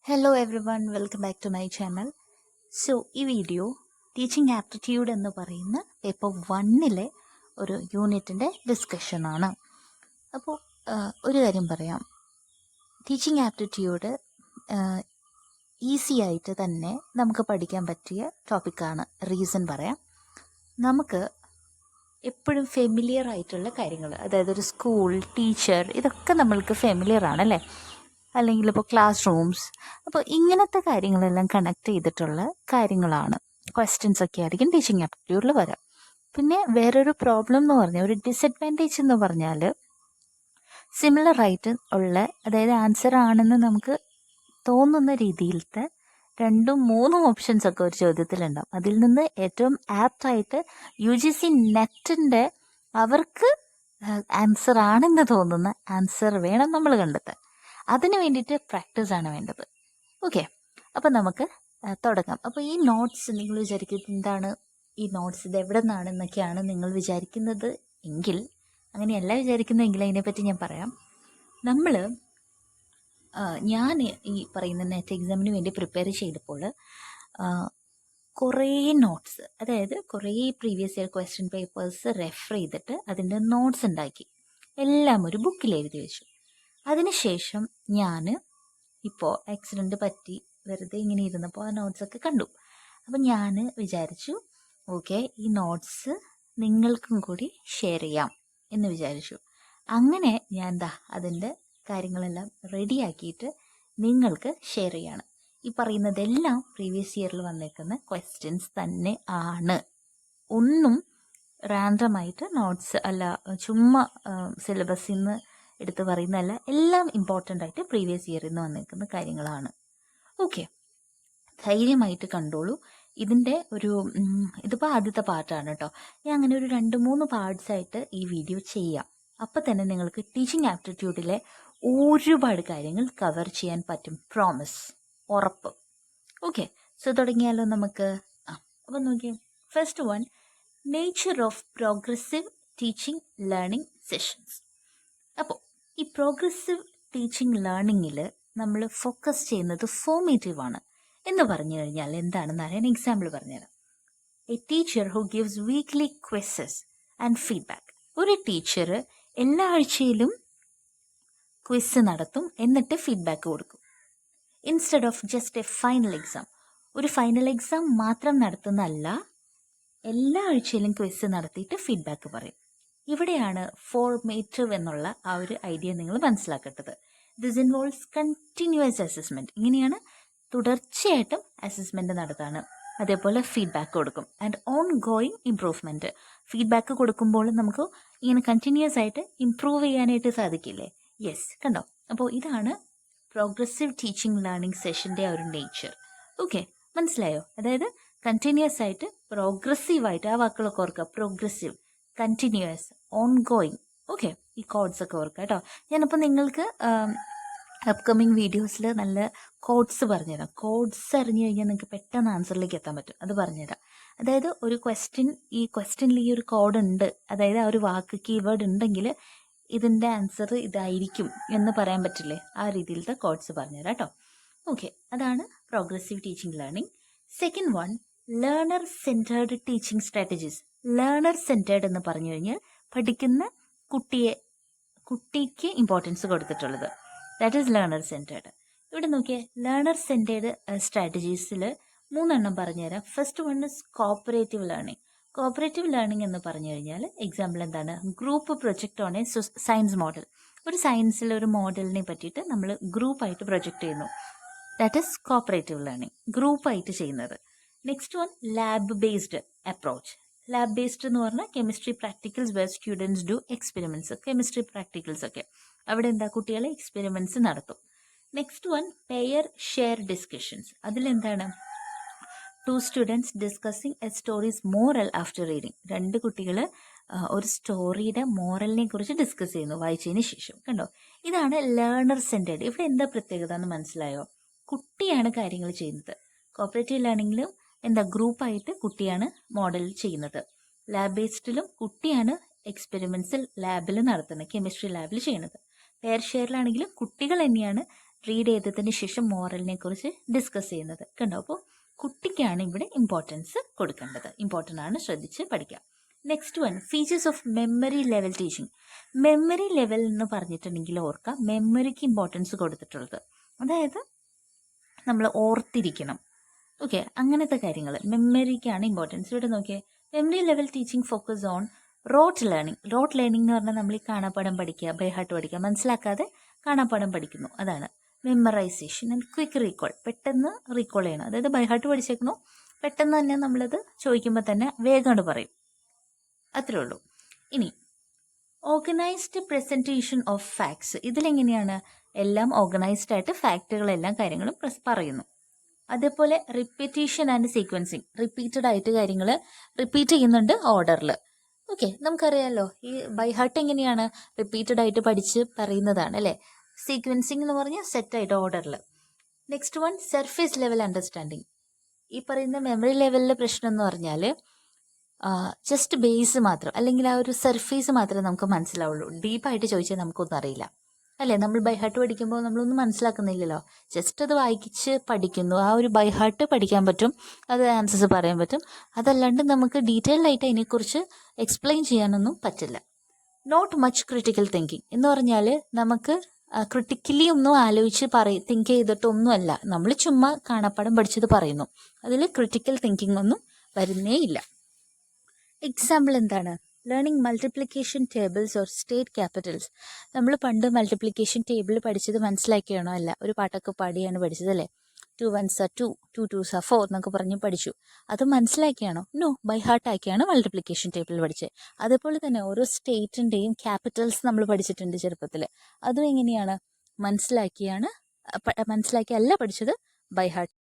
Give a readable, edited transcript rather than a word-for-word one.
Hello everyone, welcome back to my channel. ഈ video teaching aptitude എന്ന് പറയുന്ന paper 1 ഒരു യൂണിറ്റിൻ്റെ ഡിസ്കഷനാണ്. അപ്പോൾ ഒരു കാര്യം പറയാം, ടീച്ചിങ് ആപ്റ്റിറ്റ്യൂഡ് ഈസി ആയിട്ട് തന്നെ നമുക്ക് പഠിക്കാൻ പറ്റിയ ടോപ്പിക്കാണ്. റീസൺ പറയാം. നമുക്ക് എപ്പോഴും ഫെമിലിയർ ആയിട്ടുള്ള കാര്യങ്ങൾ, അതായത് ഒരു സ്കൂൾ, ടീച്ചർ, ഇതൊക്കെ നമ്മൾക്ക് ഫെമിലിയർ ആണല്ലേ, അല്ലെങ്കിൽ ഇപ്പോൾ ക്ലാസ് റൂംസ്. അപ്പോൾ ഇങ്ങനത്തെ കാര്യങ്ങളെല്ലാം കണക്ട് ചെയ്തിട്ടുള്ള കാര്യങ്ങളാണ്. ക്വസ്റ്റ്യൻസ് ഒക്കെ ആയിരിക്കും ടീച്ചിങ് ആപ്റ്റിറ്റ്യൂഡിൽ വരാം. പിന്നെ വേറൊരു പ്രോബ്ലം എന്ന് പറഞ്ഞാൽ, ഒരു ഡിസഡ്വാൻറ്റേജ് എന്ന് പറഞ്ഞാൽ, സിമിലർ ആയിട്ട് ഉള്ള, അതായത് ആൻസർ ആണെന്ന് നമുക്ക് തോന്നുന്ന രീതിയിലത്തെ 2-3 ഓപ്ഷൻസ് ഒക്കെ ഒരു ചോദ്യത്തിലുണ്ടാവും. അതിൽ നിന്ന് ഏറ്റവും ആപ്റ്റായിട്ട് UGC നെറ്റിൻ്റെ അവർക്ക് ആൻസർ ആണെന്ന് തോന്നുന്ന ആൻസർ വേണം നമ്മൾ കണ്ടെത്താൻ. അതിന് വേണ്ടിയിട്ട് പ്രാക്ടീസാണ് വേണ്ടത്. ഓക്കെ, അപ്പോൾ നമുക്ക് തുടങ്ങാം. അപ്പോൾ ഈ നോട്ട്സ് നിങ്ങൾ വിചാരിക്കുന്നത് എന്താണ്, ഈ നോട്ട്സ് ഇത് എവിടെ നിന്നാണെന്നൊക്കെയാണ് നിങ്ങൾ വിചാരിക്കുന്നത് എങ്കിൽ, അങ്ങനെയല്ല വിചാരിക്കുന്നതെങ്കിൽ അതിനെപ്പറ്റി ഞാൻ പറയാം. ഞാൻ ഈ പറയുന്ന നെറ്റ് എക്സാമിന് വേണ്ടി പ്രിപ്പയർ ചെയ്തപ്പോൾ കുറേ നോട്ട്സ്, അതായത് കുറേ previous year question papers refer ചെയ്തിട്ട് അതിൻ്റെ നോട്ട്സ് ഉണ്ടാക്കി എല്ലാം ഒരു ബുക്കിൽ എഴുതി വെച്ചു. അതിനുശേഷം ഞാൻ ഇപ്പോൾ ആക്സിഡൻറ്റ് പറ്റി വെറുതെ ഇങ്ങനെ ഇരുന്നപ്പോൾ ആ നോട്ട്സൊക്കെ കണ്ടു. അപ്പം ഞാൻ വിചാരിച്ചു, ഓക്കെ, ഈ നോട്ട്സ് നിങ്ങൾക്കും കൂടി ഷെയർ ചെയ്യാം എന്ന് വിചാരിച്ചു. അങ്ങനെ ഞാൻ അതിൻ്റെ കാര്യങ്ങളെല്ലാം റെഡിയാക്കിയിട്ട് നിങ്ങൾക്ക് ഷെയർ ചെയ്യാണ്. ഈ പറയുന്നതെല്ലാം പ്രീവിയസ് ഇയറിൽ വന്നേക്കുന്ന ക്വസ്റ്റ്യൻസ് തന്നെ ആണ്. ഒന്നും റാൻഡമായിട്ട് നോട്ട്സ് അല്ല, ചുമ്മാ സിലബസിൽ നിന്ന് എടുത്ത് പറയുന്നതല്ല, എല്ലാം ഇമ്പോർട്ടൻ്റ് ആയിട്ട് പ്രീവിയസ് ഇയറിൽ നിന്ന് വന്നേക്കുന്ന കാര്യങ്ങളാണ്. ഓക്കെ, ധൈര്യമായിട്ട് കണ്ടോളൂ. ഇതിൻ്റെ ഇതിപ്പോൾ ആദ്യത്തെ പാർട്ടാണ് കേട്ടോ. ഞാൻ അങ്ങനെ ഒരു 2-3 പാർട്സായിട്ട് ഈ വീഡിയോ ചെയ്യാം. അപ്പം തന്നെ നിങ്ങൾക്ക് ടീച്ചിങ് ആപ്റ്റിറ്റ്യൂഡിലെ ഒരുപാട് കാര്യങ്ങൾ കവർ ചെയ്യാൻ പറ്റും. പ്രോമിസ്, ഉറപ്പ്. ഓക്കെ, തുടങ്ങിയാലോ നമുക്ക്. അപ്പം നോക്കിയാൽ first one, nature of progressive teaching learning sessions. അപ്പോൾ ഈ പ്രോഗ്രസീവ് ടീച്ചിങ് ലേണിങ്ങിൽ നമ്മൾ ഫോക്കസ് ചെയ്യുന്നത് ഫോർമേറ്റീവ് ആണ് എന്ന് പറഞ്ഞു കഴിഞ്ഞാൽ എന്താണെന്ന് അറിയാൻ എക്സാമ്പിൾ പറഞ്ഞുതരാം. A teacher who gives weekly quizzes and feedback. ഒരു ടീച്ചർ എല്ലാ ആഴ്ചയിലും ക്വിസ് നടത്തും, എന്നിട്ട് ഫീഡ്ബാക്ക് കൊടുക്കും. Instead of just A final exam. ഒരു ഫൈനൽ എക്സാം മാത്രം നടത്തുന്നതല്ല, എല്ലാ ആഴ്ചയിലും ക്വിസ് നടത്തിയിട്ട് ഫീഡ്ബാക്ക് പറയും. ഇവിടെയാണ് ഫോർമേറ്റീവ് എന്നുള്ള ആ ഒരു ഐഡിയ നിങ്ങൾ മനസ്സിലാക്കേണ്ടത്. This involves continuous assessment. ഇങ്ങനെയാണ് തുടർച്ചയായിട്ടും അസസ്മെൻറ്റ് നടത്താണ്. അതേപോലെ ഫീഡ്ബാക്ക് കൊടുക്കും. And on going improvement. Feedback കൊടുക്കുമ്പോൾ നമുക്ക് ഇങ്ങനെ കണ്ടിന്യൂസ് ആയിട്ട് ഇംപ്രൂവ് ചെയ്യാനായിട്ട് സാധിക്കില്ലേ? യെസ്, കണ്ടോ. അപ്പോൾ ഇതാണ് പ്രോഗ്രസീവ് ടീച്ചിങ് ലേണിംഗ് സെഷൻ്റെ ഒരു നേച്ചർ. ഓക്കെ, മനസ്സിലായോ? അതായത് കണ്ടിന്യൂസ് ആയിട്ട്, പ്രോഗ്രസീവായിട്ട്, ആ വാക്കുകളൊക്കെ ഓർക്കുക. Progressive, continuous, on going. Okay, ഈ കോഡ്സ് ഒക്കെ ഓർക്കുക കേട്ടോ. ഞാനപ്പോൾ നിങ്ങൾക്ക് അപ്കമിങ് വീഡിയോസിൽ നല്ല കോഡ്സ് പറഞ്ഞുതരാം. കോഡ്സ് അറിഞ്ഞു കഴിഞ്ഞാൽ നിങ്ങൾക്ക് പെട്ടെന്ന് ആൻസറിലേക്ക് എത്താൻ പറ്റും. അത് പറഞ്ഞുതരാം. അതായത് ഒരു ഈ ക്വസ്റ്റ്യനിൽ ഈ ഒരു കോഡ് ഉണ്ട്, അതായത് ആ ഒരു വാക്ക്, കീവേഡ് ഉണ്ടെങ്കിൽ ഇതിൻ്റെ ആൻസർ ഇതായിരിക്കും എന്ന് പറയാൻ പറ്റില്ലേ? ആ രീതിയിലത്തെ കോഡ്സ് പറഞ്ഞുതരാം കേട്ടോ. ഓക്കെ, അതാണ് progressive teaching learning. Second one, learner centred teaching strategies. Learner centred എന്ന് പറഞ്ഞു കഴിഞ്ഞാൽ പഠിക്കുന്ന കുട്ടിക്ക് ഇമ്പോർട്ടൻസ് കൊടുത്തിട്ടുള്ളത്. That is learner centred. ഇവിടെ നോക്കിയേ, ലേണർ സെൻറ്റേർഡ് സ്ട്രാറ്റജീസിൽ 3 എണ്ണം പറഞ്ഞുതരാം. First one is cooperative learning. Cooperative learning എന്ന് പറഞ്ഞു കഴിഞ്ഞാൽ എക്സാമ്പിൾ എന്താണ്? Group project on A science model. ഒരു സയൻസിൽ ഒരു മോഡലിനെ പറ്റിയിട്ട് നമ്മൾ ഗ്രൂപ്പായിട്ട് പ്രൊജക്റ്റ് ചെയ്യുന്നു. ദാറ്റ് ഈസ് കോപ്പറേറ്റീവ് ലേണിംഗ്, ഗ്രൂപ്പായിട്ട് ചെയ്യുന്നത്. Next one, lab based approach. Lab based എന്ന് പറഞ്ഞാൽ chemistry practicals where students do experiments. Chemistry practicals ഒക്കെ അവിടെ കുട്ടികളെ എക്സ്പെരിമെൻറ്റ്സ് നടത്തും. Next one, pair share discussions. അതിലെന്താണ്? 2 students discussing a stories moral after reading. 2 കുട്ടികൾ ഒരു സ്റ്റോറിയുടെ മോറലിനെ കുറിച്ച് ഡിസ്കസ് ചെയ്യുന്നു വായിച്ചതിന് ശേഷം. കണ്ടോ, ഇതാണ് ലേണർ സെൻറ്റേർഡ്. ഇവിടെ എന്താ പ്രത്യേകത എന്ന് മനസ്സിലായോ? കുട്ടിയാണ് കാര്യങ്ങൾ ചെയ്യുന്നത്. കോപ്പറേറ്റീവ് ലേണിങ്ങിലും ഗ്രൂപ്പായിട്ട് കുട്ടിയാണ് മോഡൽ ചെയ്യുന്നത്. ലാബ് ബേസ്ഡിലും കുട്ടിയാണ് എക്സ്പെരിമെൻറ്റ്സിൽ ലാബിൽ നടത്തുന്നത്, കെമിസ്ട്രി ലാബിൽ ചെയ്യുന്നത്. പെയർ ഷെയറിലാണെങ്കിലും കുട്ടികൾ തന്നെയാണ് റീഡ് ചെയ്തതിന് ശേഷം മോറലിനെ കുറിച്ച് ഡിസ്കസ് ചെയ്യുന്നത്. കണ്ടോ? അപ്പോൾ കുട്ടിക്കാണ് ഇവിടെ ഇമ്പോർട്ടൻസ് കൊടുക്കേണ്ടത്. ഇമ്പോർട്ടൻ്റ് ആണ്, ശ്രദ്ധിച്ച് പഠിക്കാം. Next one, features of memory level teaching. Memory level എന്ന് പറഞ്ഞിട്ടുണ്ടെങ്കിൽ ഓർക്കാം, മെമ്മറിക്ക് ഇമ്പോർട്ടൻസ് കൊടുത്തിട്ടുള്ളത്, അതായത് നമ്മൾ ഓർത്തിരിക്കണം. ഓക്കെ, അങ്ങനത്തെ കാര്യങ്ങൾ മെമ്മറിക്കാണ് ഇമ്പോർട്ടൻസ്. ഇവിടെ നോക്കിയേ, memory level teaching focus on rote learning. Rote learning എന്ന് പറഞ്ഞാൽ നമ്മൾ ഈ കാണാപ്പാഠം പഠിക്കുക, ബൈ ഹാർട്ട് പഠിക്കുക, മനസ്സിലാക്കാതെ കാണാപ്പാഠം പഠിക്കുന്നു, അതാണ് മെമ്മറൈസേഷൻ ആൻഡ് ക്വിക്ക് റീകോൾ. പെട്ടെന്ന് റീകോൾ ചെയ്യണം, അതായത് ബൈ ഹാർട്ട് പഠിച്ചേക്കണു, പെട്ടെന്ന് തന്നെ നമ്മളത് ചോദിക്കുമ്പോൾ തന്നെ വേഗം പറയും, അത്രേ ഉള്ളൂ. ഇനി ഓർഗനൈസ്ഡ് പ്രസൻറ്റേഷൻ ഓഫ് ഫാക്ട്സ്. ഇതിലെങ്ങനെയാണ്? എല്ലാം ഓർഗനൈസ്ഡ് ആയിട്ട് ഫാക്റ്റുകളെല്ലാം കാര്യങ്ങളും പറയുന്നു. അതേപോലെ റിപ്പീറ്റേഷൻ ആൻഡ് സീക്വൻസിങ്, റിപ്പീറ്റഡ് ആയിട്ട് കാര്യങ്ങൾ റിപ്പീറ്റ് ചെയ്യുന്നുണ്ട് ഓർഡറിൽ. ഓക്കെ, നമുക്കറിയാമല്ലോ ഈ ബൈ ഹാർട്ട് എങ്ങനെയാണ് റിപ്പീറ്റഡ് ആയിട്ട് പഠിച്ച് പറയുന്നതാണ് അല്ലേ. സീക്വൻസിങ് എന്ന് പറഞ്ഞാൽ സെറ്റായിട്ട് ഓർഡറിൽ. Next one, surface level understanding. ഈ പറയുന്ന മെമ്മറി ലെവലിലെ പ്രശ്നം എന്ന് പറഞ്ഞാൽ ജസ്റ്റ് ബേസ് മാത്രം, അല്ലെങ്കിൽ ആ ഒരു സർഫേസ് മാത്രമേ നമുക്ക് മനസ്സിലാവുള്ളൂ. ഡീപ്പായിട്ട് ചോദിച്ചാൽ നമുക്കൊന്നും അറിയില്ല അല്ലേ. നമ്മൾ ബൈ ഹാർട്ട് പഠിക്കുമ്പോൾ നമ്മളൊന്നും മനസ്സിലാക്കുന്നില്ലല്ലോ, ജസ്റ്റ് അത് വായിച്ച് പഠിക്കുന്നു. ആ ഒരു ബൈ ഹാർട്ട് പഠിക്കാൻ പറ്റും, അത് ആൻസേഴ്സ് പറയാൻ പറ്റും. അതല്ലാണ്ട് നമുക്ക് ഡീറ്റെയിൽഡ് ആയിട്ട് അതിനെക്കുറിച്ച് എക്സ്പ്ലെയിൻ ചെയ്യാനൊന്നും പറ്റില്ല. നോട്ട് മച്ച് ക്രിട്ടിക്കൽ തിങ്കിങ് എന്ന് പറഞ്ഞാൽ നമുക്ക് ക്രിട്ടിക്കലി ഒന്നും ആലോചിച്ച് തിങ്ക് ചെയ്തിട്ടൊന്നുമല്ല, നമ്മൾ ചുമ്മാ കാണാപ്പാഠം പഠിച്ചത് പറയുന്നു. അതിൽ ക്രിട്ടിക്കൽ തിങ്കിങ് ഒന്നും വരുന്നേ ഇല്ല. എക്സാമ്പിൾ എന്താണ്? Learning multiplication tables or state Capitals. നമ്മൾ പണ്ട് മൾട്ടിപ്ലിക്കേഷൻ ടേബിൾ പഠിച്ചത് മനസ്സിലാക്കിയാണോ? അല്ല, ഒരു പാട്ടൊക്കെ പാടിയാണ് പഠിച്ചത് അല്ലേ. 2 1s are 2, 2 2s are 4 എന്നൊക്കെ പറഞ്ഞ് പഠിച്ചു. അത് മനസ്സിലാക്കിയാണോ? നോ, ബൈ ഹാർട്ട് ആക്കിയാണ് മൾട്ടിപ്ലിക്കേഷൻ ടേബിൾ പഠിച്ചത്. അതേപോലെ തന്നെ ഓരോ സ്റ്റേറ്റിൻ്റെയും ക്യാപിറ്റൽസ് നമ്മൾ പഠിച്ചിട്ടുണ്ട് ചെറുപ്പത്തിൽ. അതും എങ്ങനെയാണ്? മനസ്സിലാക്കിയല്ല പഠിച്ചത്, ബൈ ഹാർട്ട്.